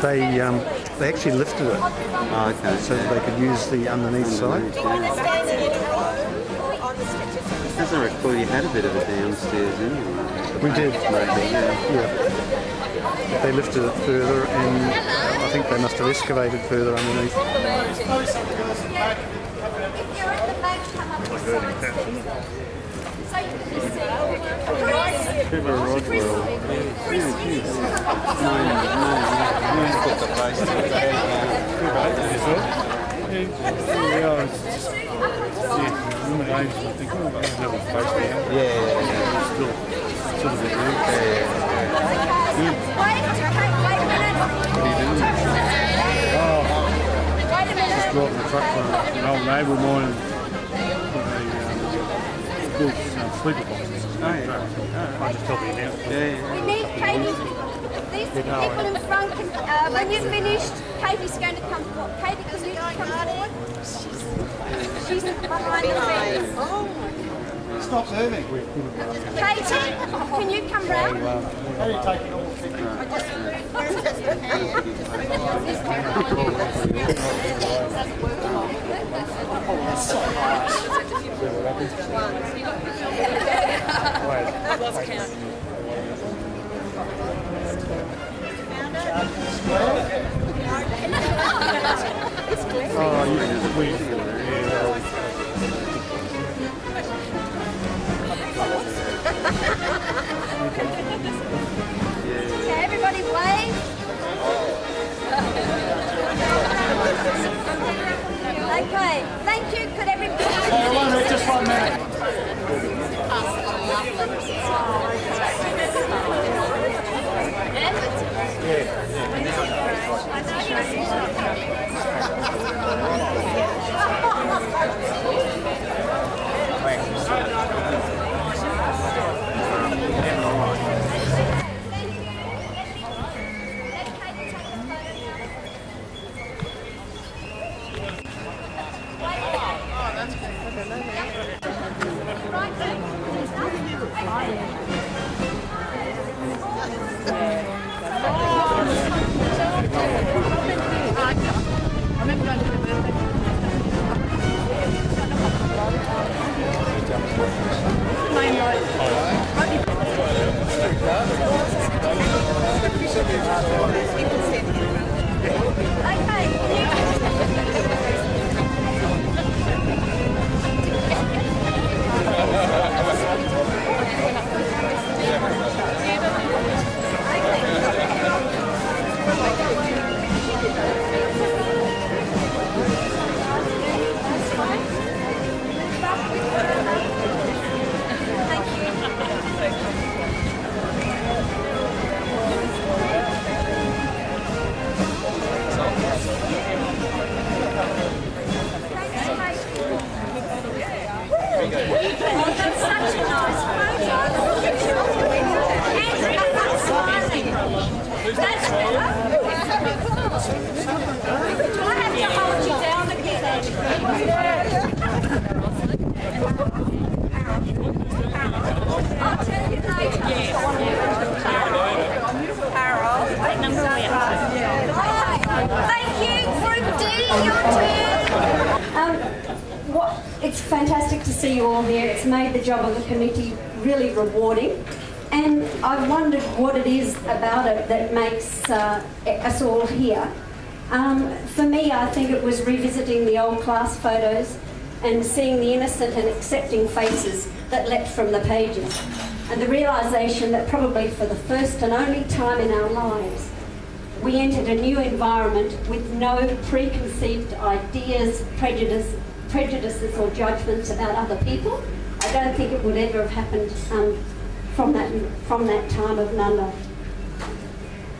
They actually lifted it so that they could use the underneath side. As I recall, you had a bit of a downstairs anyway. We did. Maybe, Yeah. They lifted it further, and I think they must have excavated further underneath. Just brought the truck from an old neighbour of mine and built sleeper boxes. I just help you now. We need Katie. These people in front can, when you're finished, Katie's going to come forward. Katie, can you come forward? She's behind the fence. Oh my God. Stop moving. Katie, can you come round? How do you take it all? I've lost count. Okay, everybody wave. Okay, thank you. Could everybody... Just 1 minute. It's fantastic to see you all here. It's made the job of the committee really rewarding, and I've wondered what it is about it that makes us all here. For me, I think it was revisiting the old class photos and seeing the innocent and accepting faces that leapt from the pages, and the realisation that probably for the first and only time in our lives, we entered a new environment with no preconceived ideas, prejudices or judgments about other people. I don't think it would ever have happened from that time of Nundah.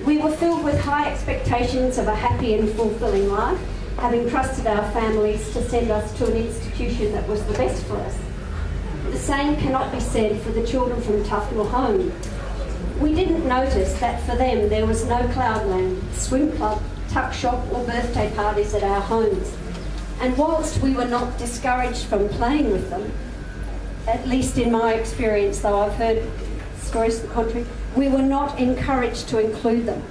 We were filled with high expectations of a happy and fulfilling life, having trusted our families to send us to an institution that was the best for us. The same cannot be said for the children from Tufnell Home. We didn't notice that for them there was no cloudland, swim club, tuck shop or birthday parties at our homes. And whilst we were not discouraged from playing with them, at least in my experience, though I've heard stories to the contrary, we were not encouraged to include them.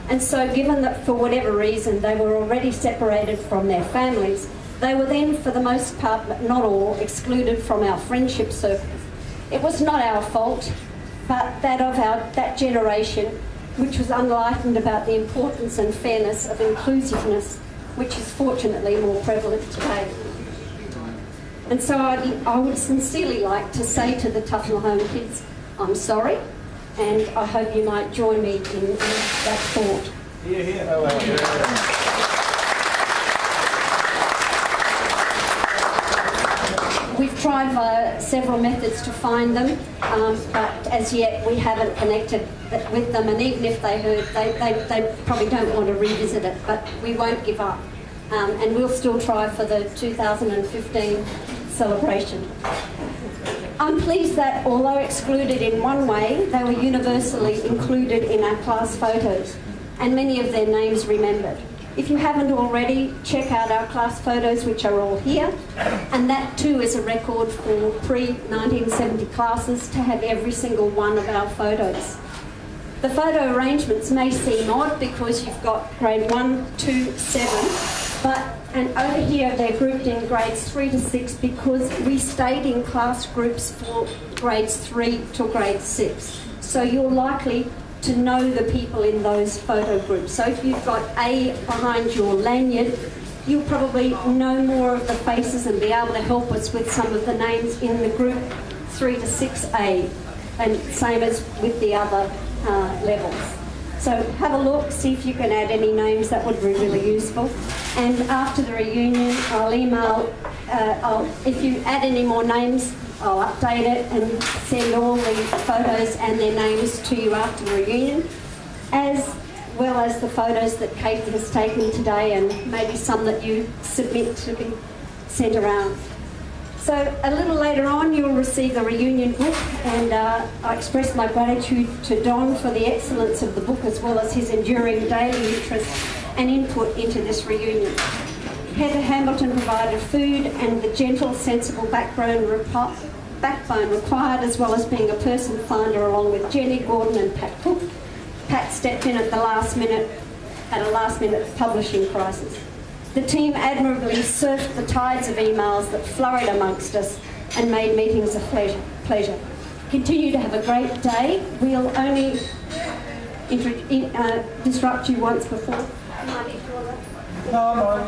And so given that for whatever reason they were already separated from their families, they were then, for the most part, but not all, excluded from our friendship circles. It was not our fault, but that of that generation, which was unenlightened about the importance and fairness of inclusiveness, which is fortunately more prevalent today. And so I would sincerely like to say to the Tufnell Home kids, I'm sorry, and I hope you might join me in that thought. We've tried several methods to find them, but as yet we haven't connected with them, and even if they heard, they probably don't want to revisit it, but we won't give up. And we'll still try for the 2015 celebration. I'm pleased that, although excluded in one way, they were universally included in our class photos, and many of their names remembered. If you haven't already, check out our class photos, which are all here, and that too is a record for pre-1970 classes to have every single one of our photos. The photo arrangements may seem odd because you've got grade 1, 2, 7, and over here they're grouped in grades 3 to 6 because we stayed in class groups for grades 3 to grade 6. So you're likely to know the people in those photo groups. So if you've got A behind your lanyard, you'll probably know more of the faces and be able to help us with some of the names in the group 3 to 6A, and same as with the other levels. So have a look, see if you can add any names. That would be really useful. And after the reunion, I'll email, if you add any more names, I'll update it and send all the photos and their names to you after the reunion, as well as the photos that Katie has taken today and maybe some that you submit to be sent around. So a little later on you'll receive the reunion book, and I express my gratitude to Don for the excellence of the book as well as his enduring daily interest and input into this reunion. Heather Hamilton provided food and the gentle, sensible backbone required, as well as being a person finder along with Jenny Gordon and Pat Cook. Pat stepped in at a last minute publishing crisis. The team admirably surfed the tides of emails that flurried amongst us and made meetings a pleasure. Continue to have a great day. We'll only disrupt you once before. No.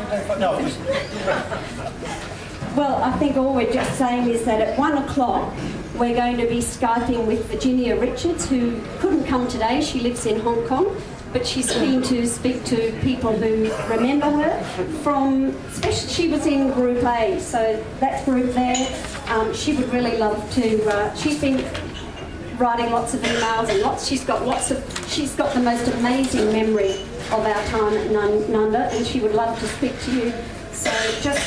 Well, I think all we're just saying is that at 1 o'clock we're going to be Skyping with Virginia Richards, who couldn't come today. She lives in Hong Kong, but she's keen to speak to people who remember her especially she was in Group A, so that group there, she would really love to, she's been writing lots of emails and she's got the most amazing memory of our time at Nundah, and she would love to speak to you. So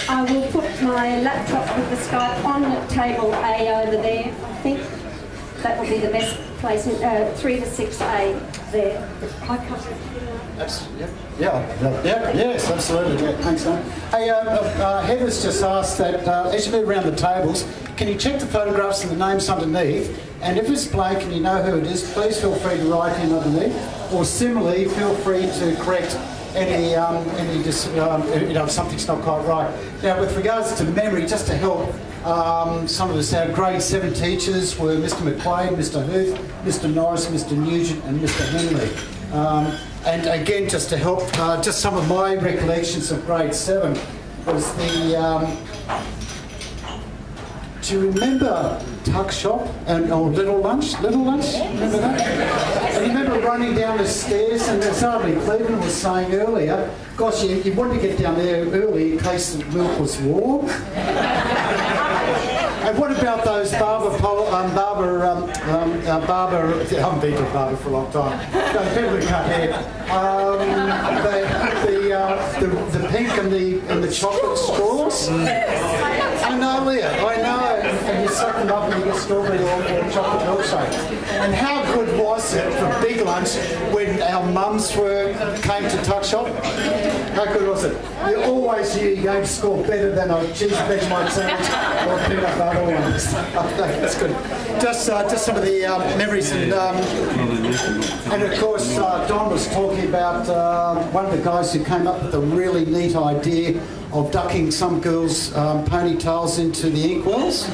I will put my laptop with the Skype on the table A over there. I think that will be the best place, 3 to 6A there. Yes, absolutely. Yeah, thanks, Don. Hey, Heather's just asked that as you move around the tables, can you check the photographs and the names underneath? And if it's blank and you know who it is, please feel free to write in underneath. Or similarly, feel free to correct any if something's not quite right. Now, with regards to memory, just to help, some of us, our grade 7 teachers were Mr. McQuaid, Mr. Huth, Mr. Norris, Mr. Nugent, and Mr. Henley. And again, just to help, just some of my recollections of grade 7 was the. Do you remember Tuck Shop or Little Lunch? Remember that? And you remember running down the stairs, and as Harvey Cleveland was saying earlier, gosh, you wanted to get down there early in case the milk was warm. And what about those Barber, I haven't been to a barber for a long time. No, people who cut hair. The pink and the chocolate straws. I know, Leah, I know. And you suck them up and you get strawberry or chocolate milkshake. And how good was was the big lunch when our mums came to tuck shop. How good was it? You always knew you're going to score better than a cheese Vegemite sandwich or a peanut butter one. That's good. Just some of the memories, and of course Don was talking about one of the guys who came up with a really neat idea of ducking some girls' ponytails into the inkwells.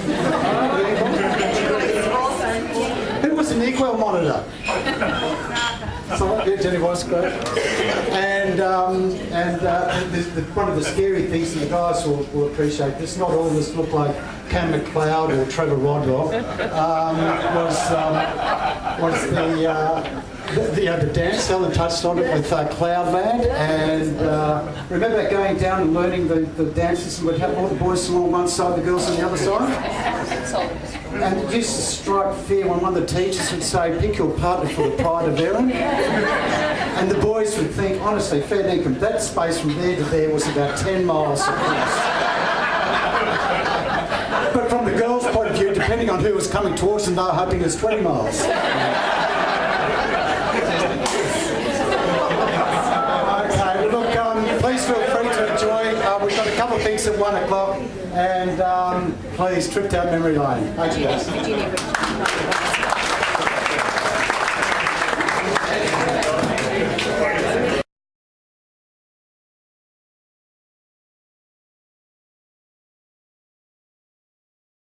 Who was an inkwell monitor? Someone? Yeah, Jenny was great. And one of the scary things that the guys will appreciate, this not all this look like Cam McLeod or Trevor Rodwell, was the dance. Helen touched on it with Cloudland, and remember going down and learning the dances, and we'd have all the boys on one side, the girls on the other side. And it used to strike fear when one of the teachers would say, "Pick your partner for the pride of Erin." And the boys would think, honestly, fair dinkum, that space from there to there was about 10 miles across. But from the girls' point of view, depending on who was coming towards them, they were hoping it was 20 miles. Okay, well, look, please feel free to enjoy. We've got a couple of things at 1 o'clock, and please, trip down memory lane. Thanks, guys.